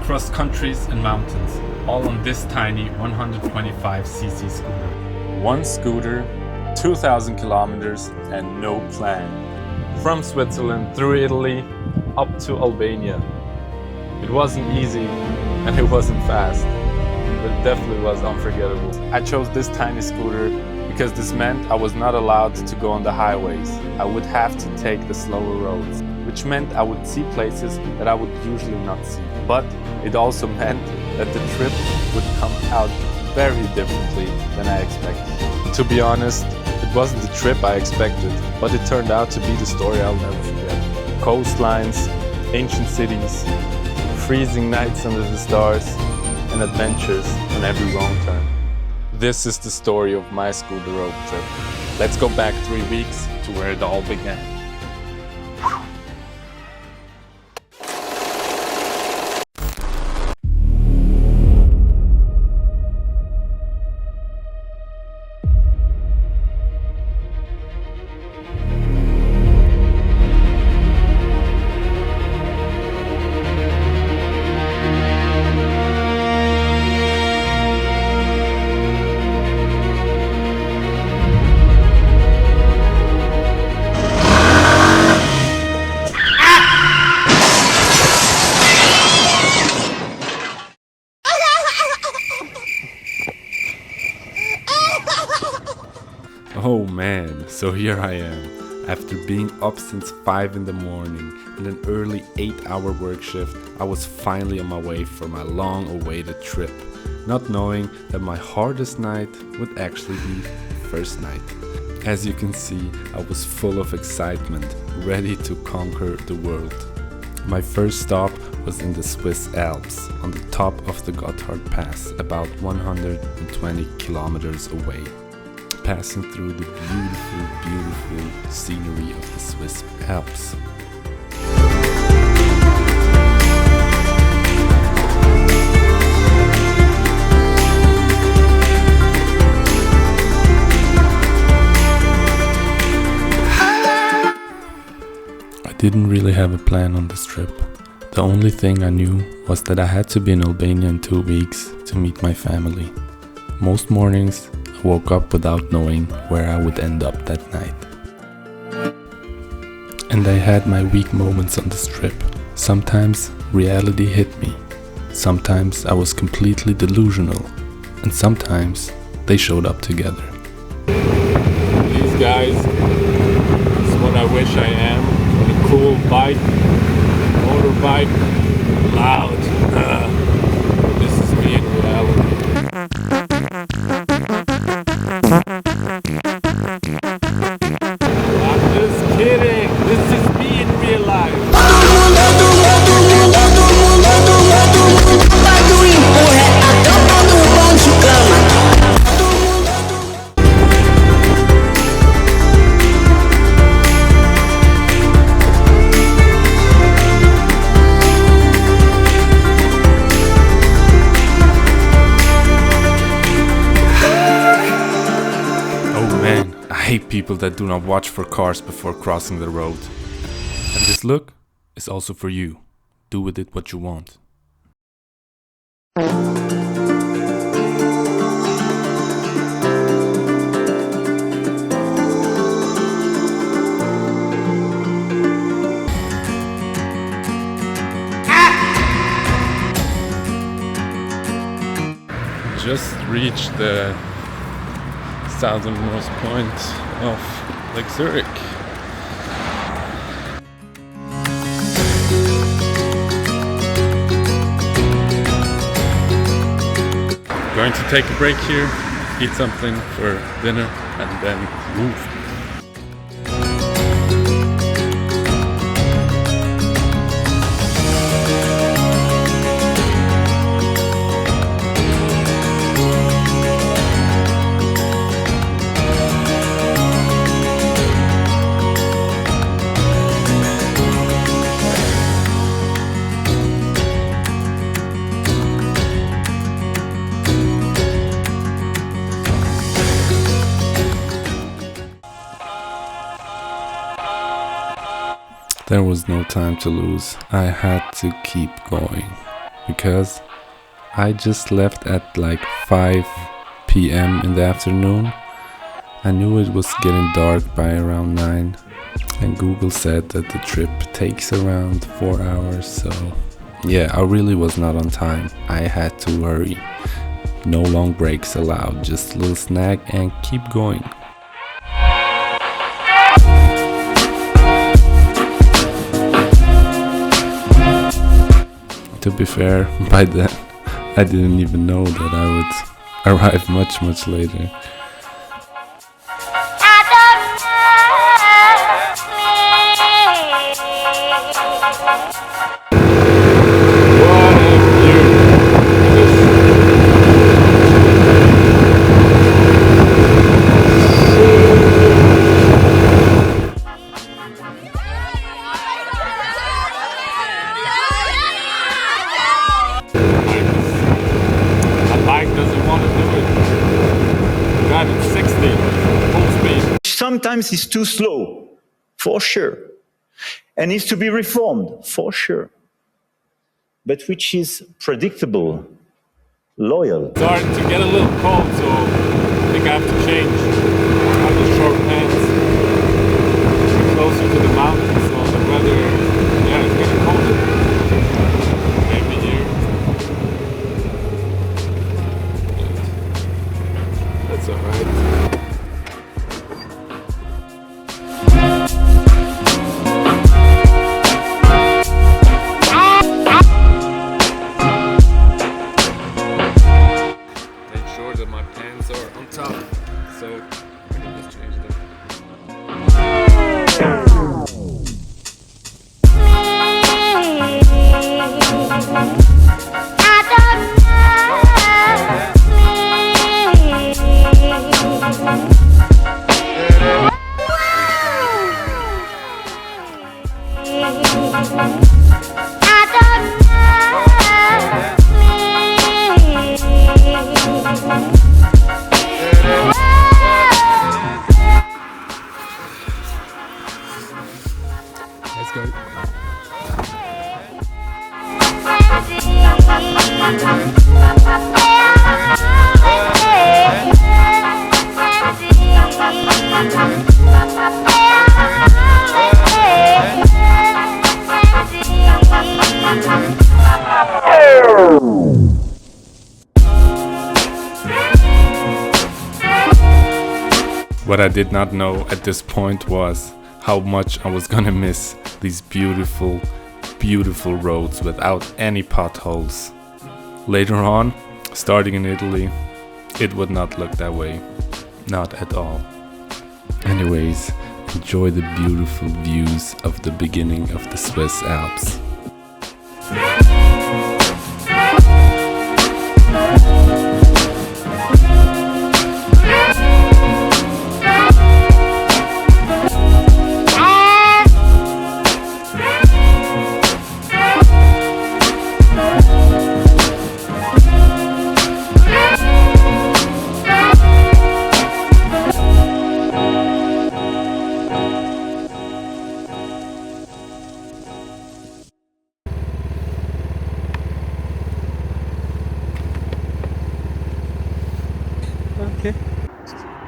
across countries and mountains, all on this tiny 125cc scooter. One scooter, 2,000 kilometers and no plan. From Switzerland through Italy up to Albania. It wasn't easy and it wasn't fast, but it definitely was unforgettable. I chose this tiny scooter because this meant I was not allowed to go on the highways. I would have to take the slower roads, which meant I would see places that I would usually not see. But it also meant that the trip would come out very differently than I expected. To be honest, it wasn't the trip I expected, but it turned out to be the story I'll never forget. Coastlines, ancient cities, freezing nights under the stars, and adventures on every wrong turn. This is the story of my scooter road trip. Let's go back 3 weeks to where it all began. Oh man, so here I am. After being up since 5 in the morning and an early 8-hour work shift, I was finally on my way for my long-awaited trip, not knowing that my hardest night would actually be the first night. As you can see, I was full of excitement, ready to conquer the world. My first stop was in the Swiss Alps, on the top of the Gotthard Pass, about 120 kilometers away, passing through the beautiful scenery of the Swiss Alps. I didn't really have a plan on this trip. The only thing I knew was that I had to be in Albania in 2 weeks to meet my family. Most mornings, I woke up without knowing where I would end up that night. And I had my weak moments on this trip. Sometimes reality hit me. Sometimes I was completely delusional. And sometimes they showed up together. These guys is what I wish I am. On a cool bike, motorbike, loud. This is me in reality. I'm just kidding. This is me in real life. I hate people that do not watch for cars before crossing the road. And this look is also for you. Do with it what you want. Just reached the southernmost point of Lake Zurich. Going to take a break here, eat something for dinner, and then move. There was no time to lose. I had to keep going. because I just left at like 5 p.m. in the afternoon. I knew it was getting dark by around 9, and Google said that the trip takes around 4 hours, so yeah, I really was not on time. I had to hurry. No long breaks allowed, just a little snack and keep going. To be fair, by then I didn't even know that I would arrive much later. Sometimes it's too slow, for sure, and needs to be reformed, for sure, but which is predictable, loyal. Starting to get a little cold, so I think I have to change. I have the short pants. Closer to the mountains, so the weather, yeah, it's getting colder. Maybe here. That's alright. What I did not know at this point was how much I was gonna miss these beautiful, beautiful roads without any potholes. Later on, starting in Italy, it would not look that way. Not at all. Anyways, enjoy the beautiful views of the beginning of the Swiss Alps.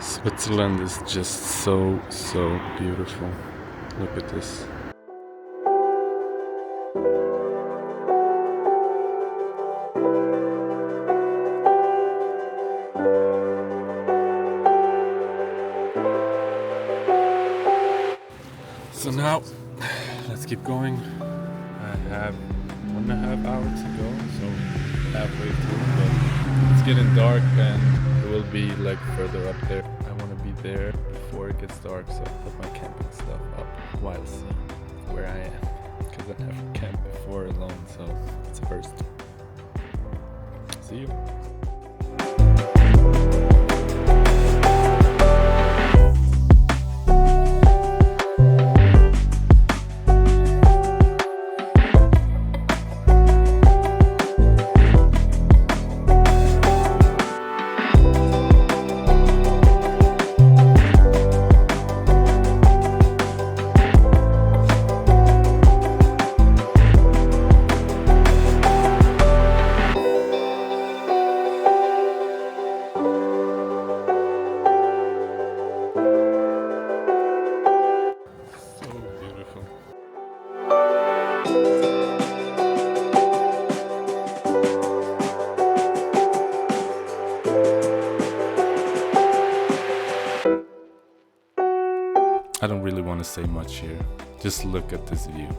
Switzerland is just so beautiful. Look at this. So now, let's keep going. I have 1.5 hours to go, so halfway through, but it's getting dark and it will be like further up there. I want to be there before it gets dark, so I'll put my camping stuff up while seeing where I am, because I never camped before alone, so it's a first. See you. I don't really want to say much here. Just look at this view.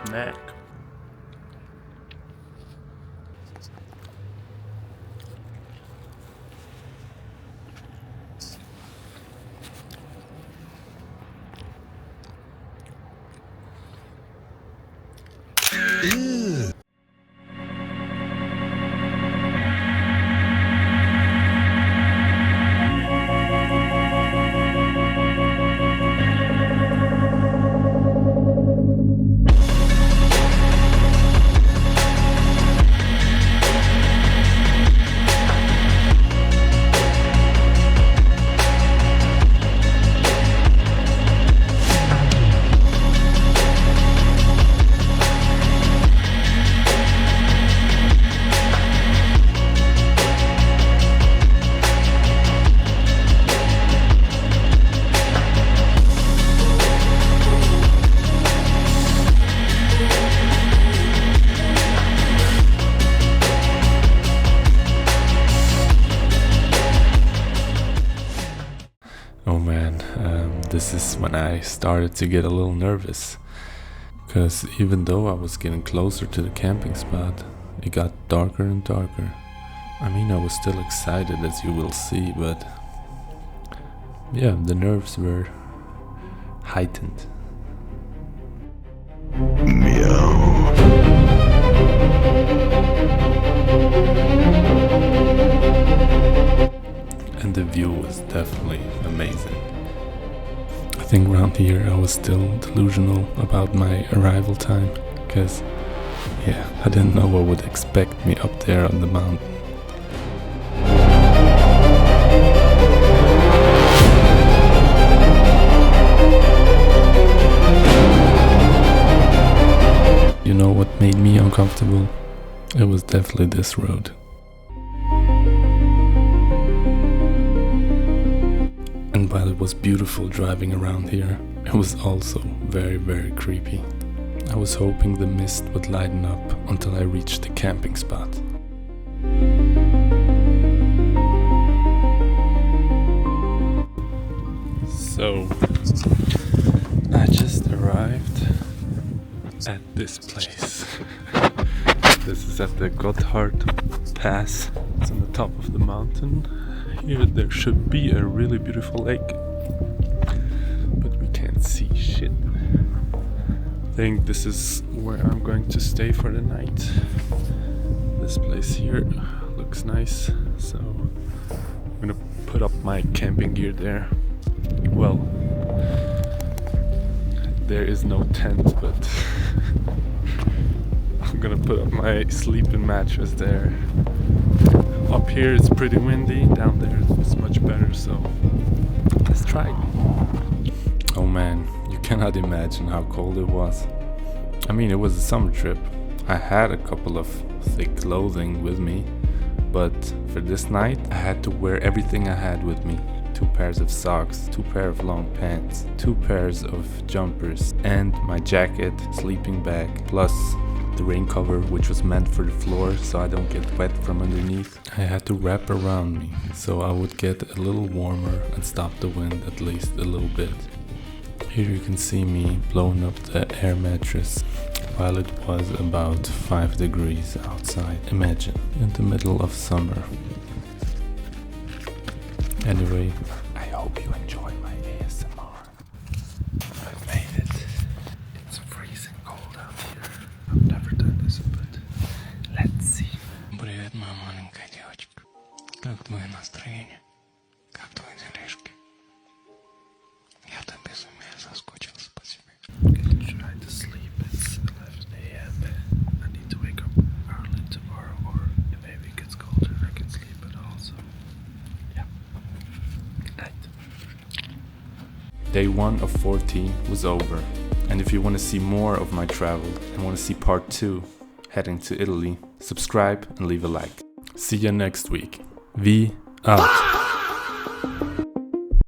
Snack. Oh man, this is when I started to get a little nervous. Because even though I was getting closer to the camping spot, it got darker and darker. I mean, I was still excited, as you will see, but yeah, the nerves were heightened. And the view was definitely amazing. I think around here I was still delusional about my arrival time, because yeah, I didn't know what would expect me up there on the mountain. You know what made me uncomfortable? It was definitely this road. And while it was beautiful driving around here, it was also very, very creepy. I was hoping the mist would lighten up until I reached the camping spot. So, I just arrived at this place. This is at the Gotthard Pass. It's on the top of the mountain. Here there should be a really beautiful lake, but we can't see shit. I think this is where I'm going to stay for the night. This place here looks nice, so I'm gonna put up my camping gear there. Well, there is no tent, but I'm gonna put up my sleeping mattress there. Up here it's pretty windy, down there it's much better, so let's try it. Oh man, you cannot imagine how cold it was. I mean, it was a summer trip. I had a couple of thick clothing with me, but for this night I had to wear everything I had with me. 2 pairs of socks, 2 pairs of long pants, 2 pairs of jumpers, and my jacket, sleeping bag, plus the rain cover, which was meant for the floor so I don't get wet from underneath. I had to wrap around me so I would get a little warmer and stop the wind at least a little bit. Here you can see me blowing up the air mattress while it was about 5 degrees outside. Imagine, in the middle of summer. Anyway, I hope you enjoy my ASMR. I've made it. It's freezing cold out here. I've never done this, but let's see. Привет, моя маленькая девочка. Как твое настроение? Как твои делишки? Я тебе Day 1 of 14 was over. And if you want to see more of my travel and want to see part 2, heading to Italy, subscribe and leave a like. See you next week. We out.